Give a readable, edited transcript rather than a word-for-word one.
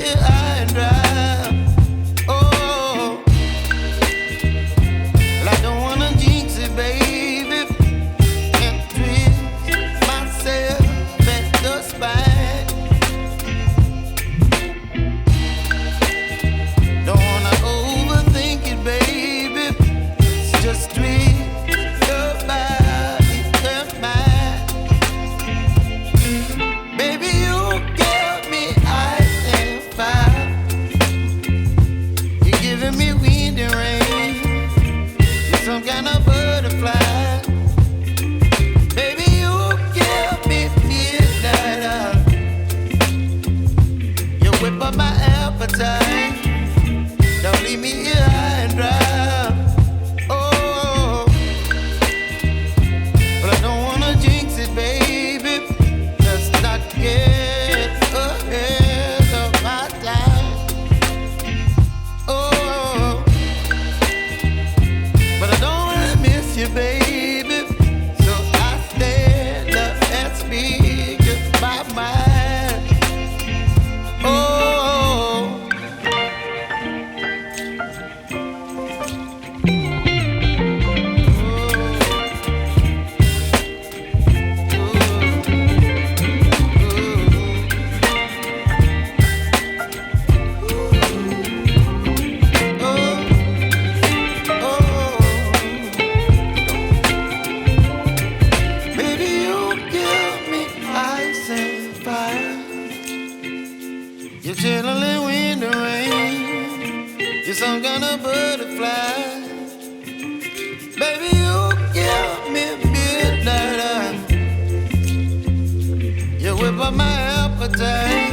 here high and dry. Oh, well, I don't wanna jinx it, baby, and twist myself at the spine. Don't wanna overthink it, baby. It's just twist your body and mine. Baby, you give me ice and fire. You're giving me wind and rain. You're some kind of butterfly. Baby, you give me midnight. You whip up my appetite. Don't leave me here high and dry. Oh, but I don't wanna jinx it, baby. Let's not get ahead of my time. Oh, but I don't wanna miss you, baby. So I stand up and speak my mind. Oh. Baby, you give me ice and fire. You're chilling wind and rain. You're some kind of butterfly. Baby, you give me midnight. You whip up my appetite.